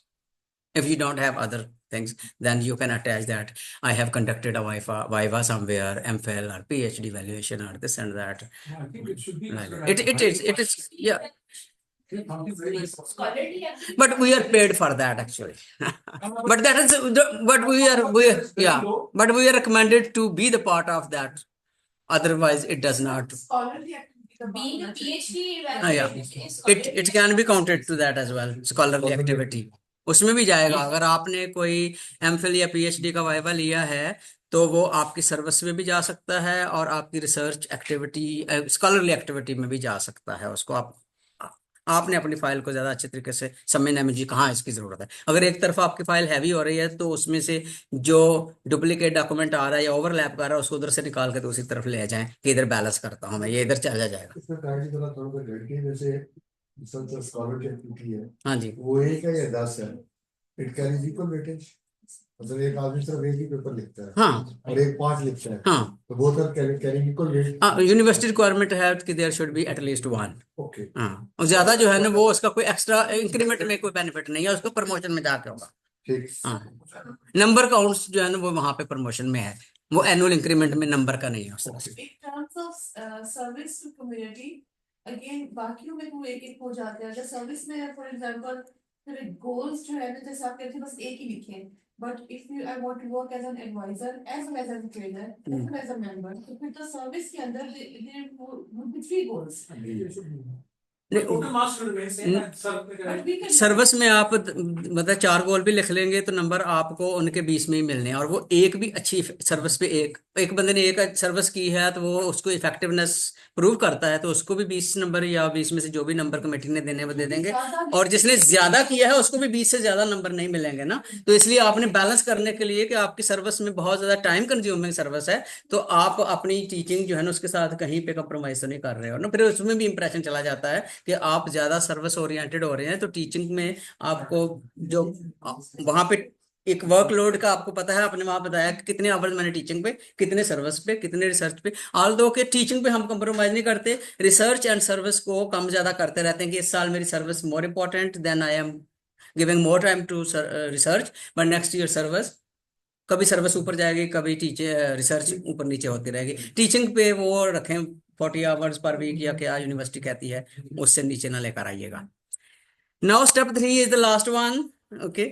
If you don't have other things, then you can attach that I have conducted a Viva somewhere, MPhil or PhD evaluation or this and that. I think it should be. Like it is, yeah. Scholarly activity. But we are paid for that actually. But that is, but we are recommended to be the part of that. Otherwise, it does not. Scholarly activity. Being a PhD Yeah. evaluation is It can be counted to that as well. Scholarly activity. उसमें भी जाएगा अगर आपने कोई MPhil या PhD का viva लिया है तो वो आपकी सर्विस में भी जा सकता है और आपकी रिसर्च एक्टिविटी स्कॉलरली एक्टिविटी में भी जा सकता है उसको आपने अपनी फाइल को ज्यादा अच्छे तरीके से समझने में जी कहाँ इसकी जरूरत है अगर एक तरफ आपकी फाइल हैवी हो रही है तो उसमें से जो डुप्लीकेट डॉक्यूमेंट आ रहा है या ओवरलैप कर रहा है उसको उधर से निकाल के दूसरी तरफ ले जाएं कि इधर बैलेंस करता हूँ मैं ये इधर चला जाएगा स्कॉलरली एक्टिविटी है हाँ जी वो 1 है या 10 है इट कैरीज इक्वल वेटेज मतलब एक आदमी सिर्फ एक ही पेपर लिखता है हाँ और एक 5 लिखता है हाँ तो both are carrying equal weight university requirement है कि there should be at least 1 okay हाँ और ज्यादा जो है ना वो उसका कोई एक्स्ट्रा इंक्रीमेंट में कोई बेनिफिट नहीं है उसको प्रमोशन में जाके होगा ठीक हाँ नंबर काउंट्स जो है ना वो वहां पे प्रमोशन में है वो एनुअल इंक्रीमेंट में नंबर का नहीं है उस तरह से In terms of service to community, again बाकियों में वो एक हो जाते हैं अगर सर्विस में फॉर एग्जांपल फिर गोल्स जो है ना जैसे आप कहते हैं बस एक ही लिखे but if you I want to work as an advisor as well as a trainer as well as a member तो फिर तो सर्विस के अंदर there would be 3 goals total marks remain same है सर we can सर्विस में आप मतलब 4 गोल भी लिख लेंगे तो नंबर आपको उनके 20 में ही मिलने हैं और वो एक भी अच्छी सर्विस पे एक बंदे ने एक सर्विस की है तो वो उसको इफेक्टिवनेस प्रूव करता है तो उसको भी 20 नंबर या 20 में से जो भी नंबर कमेटी ने देने वो दे देंगे और जिसने ज्यादा किया है उसको भी 20 से ज्यादा नंबर नहीं मिलेंगे ना तो इसलिए आपने बैलेंस करने के लिए कि आपकी सर्विस में बहुत ज्यादा टाइम कंज्यूमिंग सर्विस है तो आप अपनी टीचिंग जो है ना उसके साथ कहीं पे कंप्रोमाइज तो नहीं कर रहे हो ना फिर उसमें भी इंप्रेशन चला जाता है कि आप ज्यादा सर्विस ओरिएंटेड हो रहे हैं तो टीचिंग में आपको जो वहां पे एक वर्कलोड का आपको पता है आपने वहां बताया कि कितने आवर्स मैंने टीचिंग पे कितने सर्विस पे कितने रिसर्च पे ऑल्दो के टीचिंग पे हम कंप्रोमाइज नहीं करते रिसर्च एंड सर्विस को कम ज्यादा करते रहते हैं कि इस साल मेरी service more important than I am giving more time to research but next year service कभी सर्विस ऊपर जाएगी कभी रिसर्च ऊपर नीचे होती रहेगी टीचिंग पे वो रखें 40 आवर्स पर वीक या क्या यूनिवर्सिटी कहती है उससे नीचे ना लेकर आइएगा now step 3 is the last one okay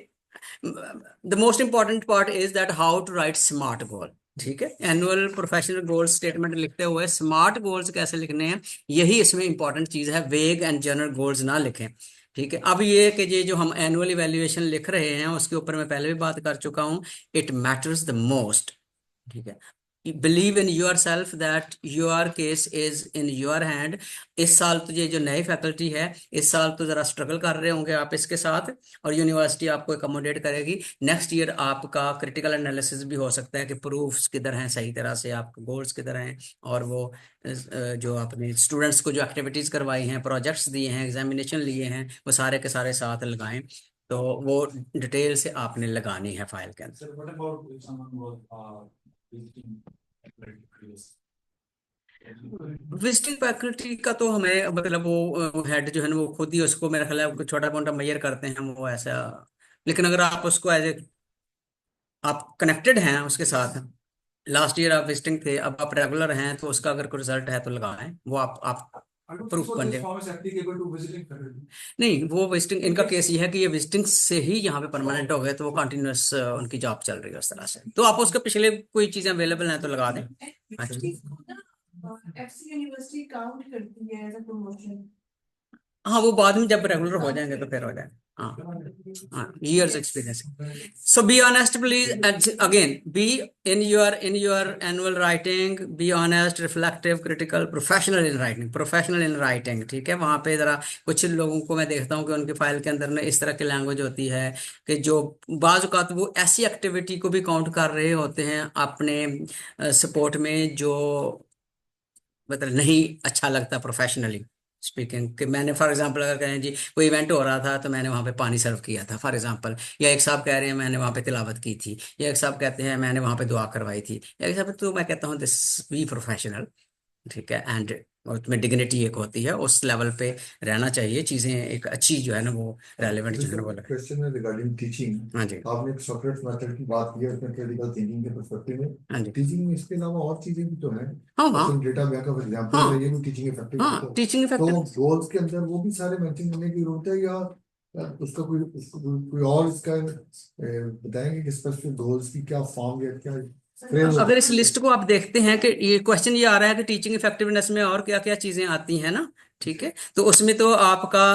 the most important part is that how to write smart goal ठीक है एनुअल प्रोफेशनल गोल स्टेटमेंट लिखते हुए स्मार्ट गोल्स कैसे लिखने हैं यही इसमें इंपॉर्टेंट चीज है वेग एंड जनरल गोल्स ना लिखें ठीक है अब ये कि ये जो हम एनुअल इवैल्यूएशन लिख रहे हैं उसके ऊपर मैं पहले भी बात कर चुका हूं इट मैटर्स द मोस्ट ठीक है believe in your self that your case is in your hand. इस साल तो ये जो नई फैकल्टी है, इस साल तो जरा स्ट्रगल कर रहे होंगे आप इसके साथ, और यूनिवर्सिटी आपको अकोमोडेट करेगी। नेक्स्ट ईयर आपका क्रिटिकल एनालिसिस भी हो सकता है कि प्रूफ्स किधर हैं, सही तरह से आपके गोल्स किधर हैं, और वो जो आपने स्टूडेंट्स को जो एक्टिविटीज करवाई हैं, प्रोजेक्ट्स दिए हैं, एग्जामिनेशन लिए हैं, वो सारे के सारे साथ लगाएं। तो वो डिटेल से आपने लगानी है फाइल के अंदर। Sir, what about if someone was visiting previous? Visiting faculty का तो हमें मतलब वो हेड जो है ना वो खुद ही उसको मेरा ख्याल है छोटा मोटा मेजर करते हैं वो ऐसा। लेकिन अगर आप उसको एज ए आप कनेक्टेड हैं उसके साथ, लास्ट ईयर आप विजिटिंग थे, अब आप रेगुलर हैं, तो उसका अगर कोई रिजल्ट है तो लगाएं, वो आप I don't proof think so बन this जाए। form is applicable to visiting faculty. नहीं, वो विजिटिंग, इनका केस ये है कि ये विजिटिंग से ही यहाँ पे परमानेंट हो गए, तो वो कंटिन्यूस उनकी जॉब चल रही है उस तरह से। तो आप उसके पिछले कोई चीजें अवेलेबल हैं तो लगा दें। FC यूनिवर्सिटी काउंट करती है एज अ प्रमोशन। हाँ, वो बाद में जब रेगुलर हो जाएंगे तो फिर हो जाएगा। हाँ, years experience. So be honest, please. And again, be in your annual writing. Be honest, reflective, critical, professional in writing. Professional in writing. ठीक है, वहां पे जरा कुछ लोगों को मैं देखता हूँ कि उनके फाइल के अंदर ना इस तरह की लैंग्वेज होती है कि जो बाज औक़ात वो ऐसी एक्टिविटी को भी काउंट कर रहे होते हैं अपने सपोर्ट में, जो मतलब नहीं अच्छा लगता प्रोफेशनली स्पीकिंग। कि मैंने फॉर एग्जांपल अगर कहें जी कोई इवेंट हो रहा था तो मैंने वहां पे पानी सर्व किया था फॉर एग्जांपल, या एक साहब कह रहे हैं मैंने वहां पे तिलावत की थी, या एक साहब कहते हैं मैंने वहां पे दुआ करवाई थी, या एक साहब, तो मैं कहता हूँ दिस बी प्रोफेशनल। ठीक है, एंड उसमें डिग्निटी एक होती है, उस लेवल पे रहना चाहिए, चीजें एक अच्छी जो है ना वो रेलेवेंट जो है ना वो लगे। क्वेश्चन है रिगार्डिंग टीचिंग। हाँ जी, आपने एक सॉक्रेटिस मेथड की बात की है, उसमें क्रिटिकल थिंकिंग के पर्सपेक्टिव में। हाँ जी, टीचिंग में इसके अलावा और चीजें भी तो हैं। हाँ हाँ जैसे डेटा बैकअप एग्जांपल हाँ है, ये भी टीचिंग इफेक्टिव है। हाँ, टीचिंग तो इफेक्टिव। गोल्स के अंदर वो भी सारे मैचिंग होने की जरूरत है, या उसका कोई और इसका बताएंगे कि स्पेसिफिक गोल्स की क्या फॉर्म या क्या फ्रेमवर्क? अगर इस लिस्ट को आप देखते हैं कि ये क्वेश्चन ये आ रहा है कि टीचिंग इफेक्टिवनेस में और क्या क्या चीजें आती हैं ना, ठीक है, तो उसमें तो आपका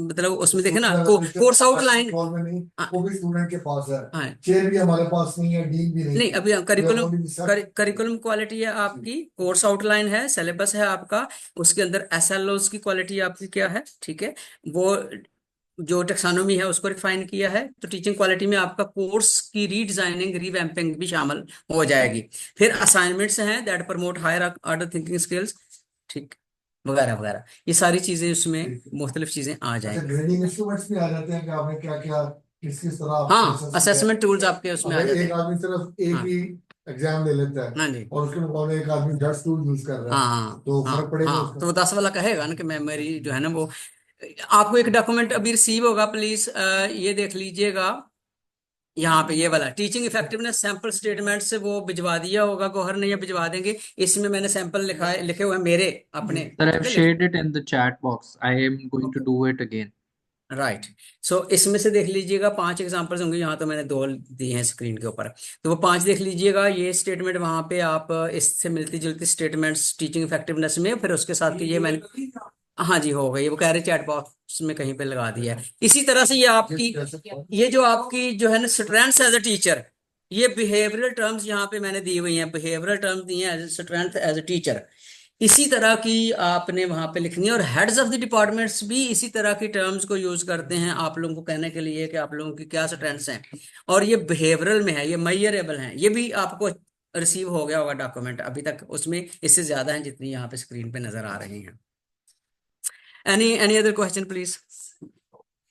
मतलब उसमें देखे ना कोर्स आउटलाइन। में नहीं, वो भी स्टूडेंट के पास है, हाँ, चेयर भी हमारे पास नहीं है, डीन भी नहीं नहीं, है। अभी curriculum only set- curriculum quality है आपकी, कोर्स आउटलाइन है, सिलेबस है आपका, उसके अंदर एसएलओस की क्वालिटी आपकी क्या है, ठीक है, वो जो टेक्सानोमी है उसको रिफाइन किया है। तो टीचिंग क्वालिटी में आपका कोर्स की रीडिजाइनिंग, रीवैम्पिंग भी शामिल हो जाएगी। फिर असाइनमेंट्स हैं that promote higher order thinking skills, ठीक, वगैरह वगैरह, ये सारी चीजें उसमें मुख्तलिफ चीजें आ अच्छा, जाएंगी। ग्रेडिंग इंस्ट्रूमेंट्स भी आ जाते हैं कि आपने क्या क्या किस तरह हाँ, आपने assess किया है। असेसमेंट टूल्स आपके उसमें आ अगर जाते एक हैं। आदमी सिर्फ एक हाँ ही एग्जाम दे लेता है हाँ जी, और उसके मुकाबले एक आदमी 10 टूल यूज कर रहा है, हाँ तो हाँ फर्क पड़ेगा हाँ, उसका। तो वो 10 वाला कहेगा ना कि मैं मेरी जो है ना वो, आपको एक डॉक्यूमेंट अभी रिसीव होगा, प्लीज ये देख लीजिएगा, यहाँ पे ये वाला टीचिंग इफेक्टिवनेस सैंपल स्टेटमेंट से वो भिजवा दिया होगा, गौहर ने ये भिजवा देंगे। इसमें मैंने सैंपल लिखे हुए हैं मेरे अपने, Sir, ठीक I've है, shared it in the chat box. I am going to do it again. Right. So इसमें से देख लीजिएगा 5 एग्जांपल्स होंगे, यहाँ तो मैंने 2 दिए हैं स्क्रीन के ऊपर, तो वो 5 देख लीजिएगा। ये स्टेटमेंट वहां पे आप इससे मिलती जुलती स्टेटमेंट्स टीचिंग इफेक्टिवनेस में, फिर उसके साथ कि ये मैंने, हाँ जी हो गई, वो कह रहे चैट बॉक्स में कहीं पे लगा दिया है। इसी तरह से ये आपकी, ये जो आपकी जो है ना स्ट्रेंथ्स एज अ टीचर, ये बिहेवियरल टर्म्स यहाँ पे मैंने दी हुई हैं, बिहेवियरल टर्म्स दिए हैं as strength as a teacher, इसी तरह की आपने वहां पे लिखनी है। और हेड्स ऑफ द डिपार्टमेंट्स भी इसी तरह की टर्म्स को यूज करते हैं आप लोगों को कहने के लिए कि आप लोगों की क्या स्ट्रेंथ्स हैं, और ये बिहेवियरल में है, ये मेजरेबल हैं। ये भी आपको रिसीव हो गया होगा डॉक्यूमेंट अभी तक, उसमें इससे ज्यादा है जितनी यहाँ पे स्क्रीन पे नजर आ रही हैं। Any other question please?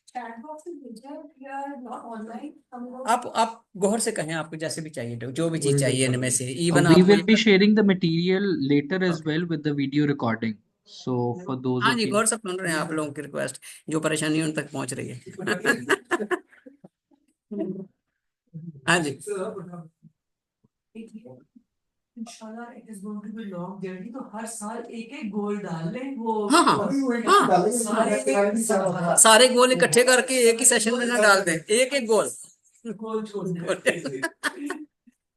Chat box में भेजा है, we are not online, हम लोग आप गौर से कहें, आपको जैसे भी चाहिए, जो भी चीज चाहिए इनमें से, इवन We आप will be sharing the material later as well with the video recording. So for those हाँ of जी, you, गौर से सुन रहे हैं आप लोगों की रिक्वेस्ट, जो परेशानी उन तक पहुंच रही है। हाँ जी, इंशाल्लाह it is going to be long journey, तो हर साल एक एक गोल डाल लें वो। हाँ हाँ हाँ, सारे सारे गोल इकट्ठे करके एक ही सेशन में ना डाल दें, एक एक गोल। गोल छोड़ने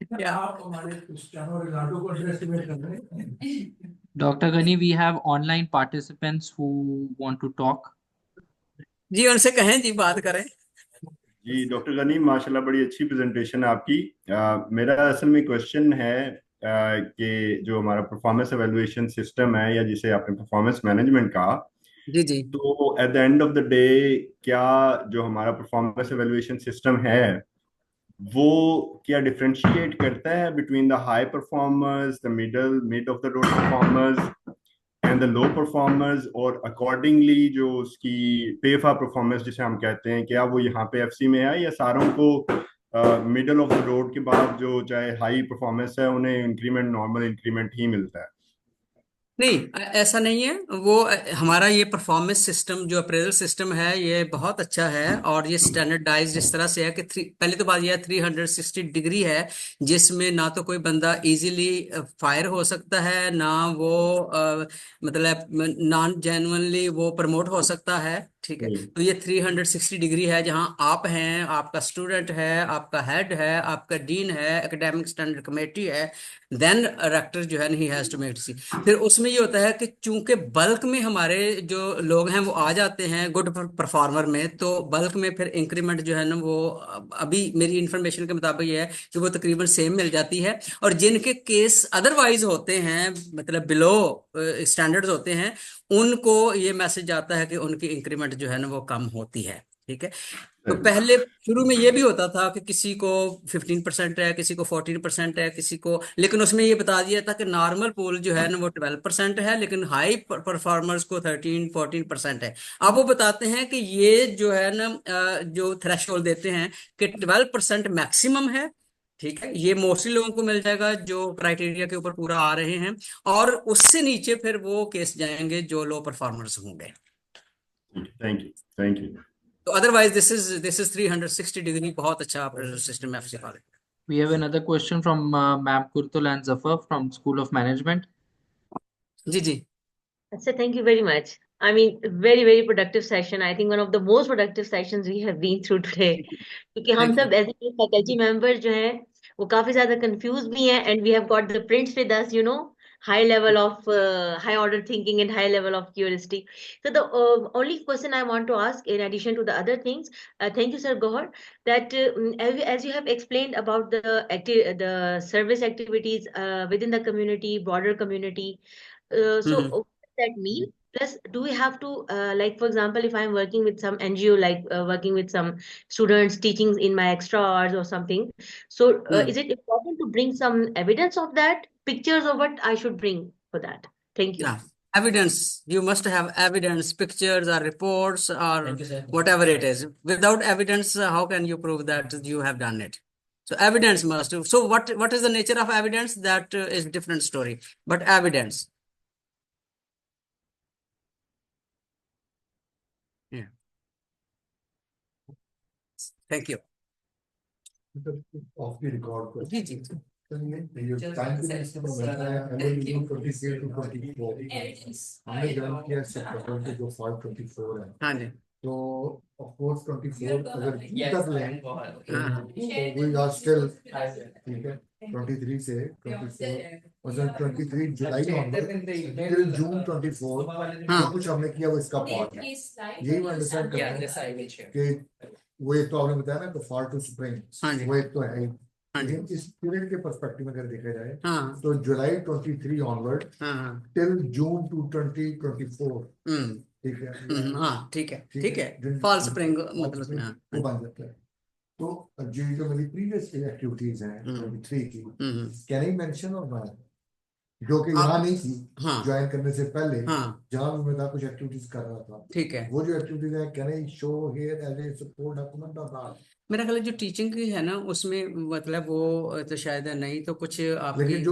क्या आप हमारे क्रिस्टियानो रोनाल्डो को अंडरएस्टिमेट कर रहे हैं। Dr. Gani, we have online participants who want to talk. जी, उनसे कहें जी बात करें। जी डॉक्टर गनी, माशाल्लाह बड़ी अच्छी प्रेजेंटेशन है आपकी। मेरा असल में क्वेश्चन है कि जो हमारा परफॉर्मेंस एवेलुएशन सिस्टम है, या जिसे आपने परफॉर्मेंस मैनेजमेंट कहा, जी जी तो at the end of the day क्या जो हमारा परफॉर्मेंस एवेलुएशन सिस्टम है वो क्या डिफरेंशिएट करता है between the high performers, the mid of the road performers and the low performers, और अकॉर्डिंगली जो उसकी पे फॉर परफॉर्मेंस जिसे हम कहते हैं, क्या वो यहाँ पे एफसी में है, या सारों को मिडल ऑफ द रोड के बाद जो चाहे हाई परफॉर्मेंस है उन्हें इंक्रीमेंट, नॉर्मल इंक्रीमेंट ही मिलता है? नहीं, ऐसा नहीं है। वो हमारा ये परफॉर्मेंस सिस्टम जो अप्रेजल सिस्टम है ये बहुत अच्छा है, और ये स्टैंडर्डाइज इस तरह से है कि पहले तो बात ये है 360 डिग्री है, जिसमें ना तो कोई बंदा इजीली फायर हो सकता है, ना वो मतलब नॉन जेन्युइनली वो प्रमोट हो सकता है। ठीक है, तो ये 360 डिग्री है, जहां आप हैं, आपका स्टूडेंट है, आपका हेड है, आपका डीन है, एकेडमिक स्टैंडर्ड कमेटी है, देन रेक्टर जो है ही हैज टू मेक सी। फिर उसमें ये होता है कि चूंकि बल्क में हमारे जो लोग हैं वो आ जाते हैं गुड परफॉर्मर में, तो बल्क में फिर इंक्रीमेंट जो है ना वो अभी मेरी इंफॉर्मेशन के मुताबिक ये है कि वो तकरीबन सेम मिल जाती है। और जिनके केस अदरवाइज होते हैं, मतलब बिलो स्टैंडर्ड्स होते हैं, उनको ये मैसेज आता है कि उनकी इंक्रीमेंट जो है ना वो कम होती है। ठीक है, तो पहले शुरू में ये भी होता था कि किसी को 15% है, किसी को 14% है, किसी को, लेकिन उसमें ये बता दिया था कि नॉर्मल पूल जो है ना वो 12% है, लेकिन हाई परफॉर्मर्स को 13-14% है। अब वो बताते हैं कि ये जो है ना जो थ्रेशोल्ड देते हैं कि 12% मैक्सिमम है। ठीक है, ये मोस्टली लोगों को मिल जाएगा जो क्राइटेरिया के ऊपर पूरा आ रहे हैं, और उससे नीचे फिर वो केस जाएंगे जो लो परफॉर्मर्स होंगे। Thank you, thank you. तो अदरवाइज दिस इज 360 डिग्री बहुत अच्छा system FC college. We have another question from Ma'am Kurtul and Zafar from School of Management. जी जी So thank you very much. I mean, very, very productive session. I think one of the most productive sessions we have been through today. क्योंकि हम thank you. सब as a faculty member जो हैं वो काफी ज्यादा कंफ्यूज भी हैं, and we have got the prints with us, high level of high order thinking and high level of curiosity. So the only question I want to ask, in addition to the other things, thank you, Sir Gohar, that as you have explained about the service activities within the community, broader community. So hmm what does that mean? Plus, do we have to, like, for example, if I'm working with some NGO, like working with some students teaching in my extra hours or something, so hmm is it important to bring some evidence of that, pictures of what I should bring for that? Thank you. yeah, evidence. You must have evidence, pictures or reports or whatever it is. Without evidence, how can you prove that you have done it? So evidence must. So what is the nature of evidence? That is different story, but evidence. Yeah. Thank you. Off the record जी question. जी ये time period इसमें बनता है MOU 23 to 24 हमने join किया सितंबर के जो फॉल 24 है, हाँ जी तो ऑफ कोर्स 24 अगर जून तक लें हाँ तो वी आर स्टिल ठीक है 23 से 24 मतलब 23 जुलाई ऑनवर्ड टिल जून 24 जो कुछ हमने किया वो इसका पार्ट है। यही मैं अंडरस्टैंड करता हूँ कि वो एक तो आपने बताया ना तो फॉल टू स्प्रिंग वो एक तो है, लेकिन इस पीरियड के पर्सपेक्टिव में अगर देखा जाए हाँ तो जुलाई 23 ऑनवर्ड हाँ टिल जून 2024 ठीक है हाँ ठीक है फॉल स्प्रिंग मतलब हाँ वो बन जाता है। तो जो मेरी प्रीवियस एक्टिविटीज हैं 23 की कैन आई मेंशन और नॉट, जो कि यहाँ नहीं थी ज्वाइन करने से पहले, जहाँ भी मैं था कुछ एक्टिविटीज कर रहा था, ठीक है। वो जो एक्टिविटीज है can I show here as a support document और नॉट? मेरा ख्याल है जो टीचिंग की है ना उसमें मतलब वो तो शायद नहीं, तो कुछ आपकी लेकिन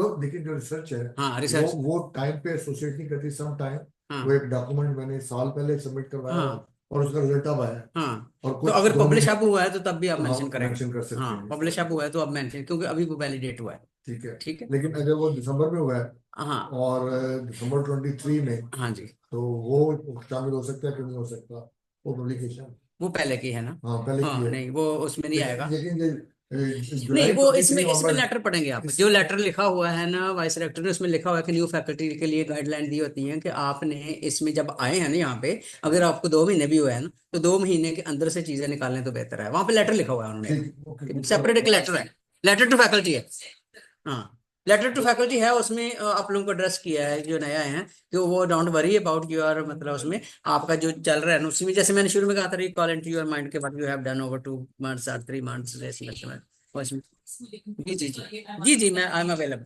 जो रिसर्च है हाँ रिसर्च वो टाइम पे एसोसिएट नहीं करती, सम टाइम हाँ वो एक डॉक्यूमेंट मैंने साल पहले सबमिट करवाया हाँ और उसका रिजल्ट अब आया हाँ और तो कुछ अगर 2 पब्लिश महीने अप हुआ है तो तब भी आप मेंशन करेंगे। मेंशन कर सकते हाँ हैं, पब्लिश अप हुआ है तो अब मेंशन, क्योंकि अभी वो वैलिडेट हुआ है। ठीक है ठीक है लेकिन अगर वो दिसंबर में हुआ है हाँ और दिसंबर 23 में, हाँ जी तो वो शामिल हो सकता है कि नहीं हो सकता वो पब्लिकेशन? वो पहले की है ना। हाँ पहले की है, नहीं वो उसमें नहीं आएगा। लेकिन ये नहीं जुलाई वो 23 इसमें ऑनवर्ड लेटर पढ़ेंगे आप, जो लेटर लिखा हुआ है ना वाइस रेक्टर ने, उसमें लिखा हुआ है कि न्यू फैकल्टी के लिए गाइडलाइन दी होती है कि आपने इसमें जब आए हैं ना यहाँ पे, अगर आपको 2 महीने भी हुआ है ना तो 2 महीने के अंदर से चीजें निकालने तो बेहतर है। वहां पे लेटर लिखा हुआ है उन्होंने, सेपरेट एक लेटर है, लेटर टू फैकल्टी है। हाँ लेटर टू फैकल्टी है, उसमें आप लोगों को एड्रेस किया है जो नया है, कि वो डोंट वरी अबाउट योर, मतलब उसमें आपका जो चल रहा है ना, उसी में जैसे मैंने शुरू में कहा था, रिकॉल इनटू योर माइंड के बाद you have done over 2 months और 3 months जैसे उसमें। जी जी जी जी जी, मैं आई एम अवेलेबल।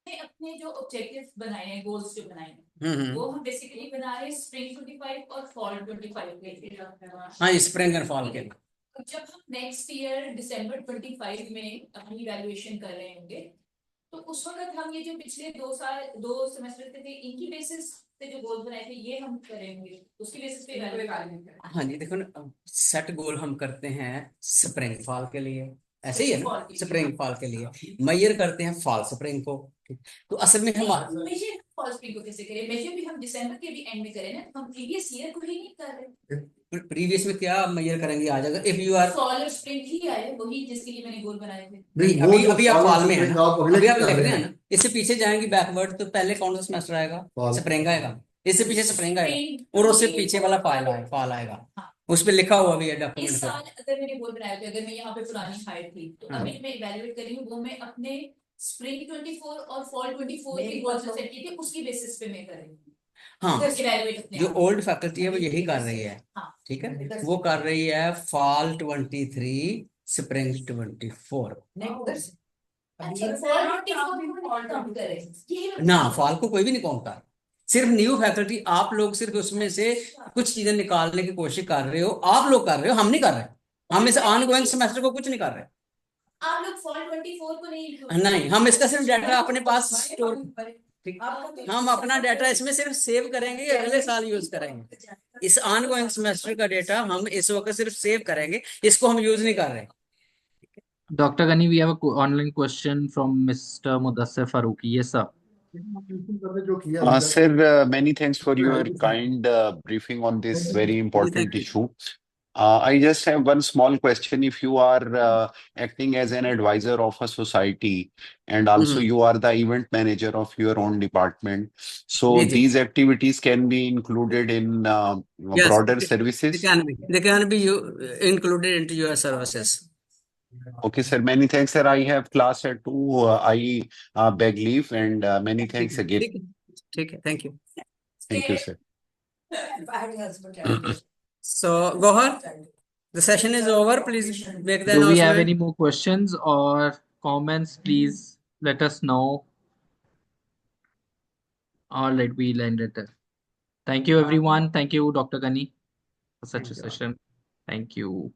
अपने जो ऑब्जेक्टिव्स बनाए हैं, गोल्स जो बनाए हैं, हम्म, वो हम बेसिकली बना रहे हैं स्प्रिंग 25 और फॉल 25 के लिए। हाँ, स्प्रिंग एंड फॉल के लिए। जब हम नेक्स्ट ईयर दिसंबर 25 में अपनी इवैल्यूएशन कर रहे होंगे, तो उस वक्त हम ये जो पिछले 2 सेमेस्टर थे इनकी बेसिस पे जो गोल बनाए थे ये हम करेंगे, उसकी बेसिस पे इवैल्यूएट करेंगे। हाँ जी, देखो ना, सेट गोल हम करते हैं स्प्रिंग फॉल के लिए, ऐसे ही है ना, स्प्रिंग फॉल के लिए मेजर करते हैं फॉल स्प्रिंग को। ठीक, तो असल में हम मेजर फॉल स्प्रिंग को कैसे करें? मेजर भी हम दिसंबर के भी एंड में करें ना, हम प्रीवियस ईयर को ही नहीं कर रहे। प्रीवियस में क्या मेजर करेंगे आ जाएगा, इफ यू आर फॉल और स्प्रिंग ही आए, वही जिसके लिए मैंने गोल बनाए थे। नहीं, वो अभी जो अभी आप fall और फॉल में है spring ना, आप अगले अभी आप कर लिख रहे रहे हैं हैं। ना, इससे पीछे जाएंगे बैकवर्ड, तो पहले कौन सा सेमेस्टर आएगा? Fall। स्प्रिंग आएगा, इससे पीछे स्प्रिंग आएगा, Spring, और उससे spring पीछे और वाला fall फॉल आएगा। हाँ। उस पे लिखा हुआ भी है इस डॉक्यूमेंट साल अगर मैंने गोल बनाया था, अगर मैं यहाँ पे पुरानी हाइट थी, तो हाँ। अभी मैं इवैल्यूएट कर रही हूँ, वो मैं अपने स्प्रिंग 24 और फॉल 24 के गोल्स सेट किए थे, उसकी बेसिस पे मैं करेंगी। हाँ, evaluate अपने जो आप। ओल्ड फैकल्टी है वो यही कर रही है। हाँ। ठीक है, वो कर रही है फॉल 23, स्प्रिंग 24। अच्छा, फॉल 24 को काउंट करें, ये ना, फॉल को कोई भी नहीं काउंट कर, सिर्फ न्यू फैकल्टी, आप लोग सिर्फ उसमें से कुछ चीजें निकालने की कोशिश कर रहे हो, आप लोग कर रहे हो, हम नहीं कर रहे, हम इस ऑन गोइंग सेमेस्टर को कुछ नहीं कर रहे। आप लोग फॉल 24 को नहीं include नहीं, हम इसका सिर्फ डाटा अपने पास स्टोर, ठीक, हम अपना डाटा इसमें सिर्फ सेव करेंगे, अगले साल यूज करेंगे। इस ऑन गोइंग सेमेस्टर का डाटा हम इस वक्त सिर्फ सेव करेंगे, इसको हम यूज नहीं कर रहे। Dr. Gani, we have a online question from Mr. Mudassir Farooqi. Yes, sir. जो किया Sir, many thanks for your kind briefing on this very important issue. I just have one small question. If you are acting as an advisor of a society and also you are the event manager of your own department, so these activities can be included in Yes, broader they services? they can be included into your services. Okay, sir. Many thanks, sir. I have class at 2. I beg leave and many thanks again. ठीक है, thank you. Thank you, sir. So, Gohar, the session is over. Please make the Do we have announcement. any more questions or comments? Please let us know. All right, we'll end it there. Thank you, everyone. Thank you, Dr. Gani, for such a session. Thank you.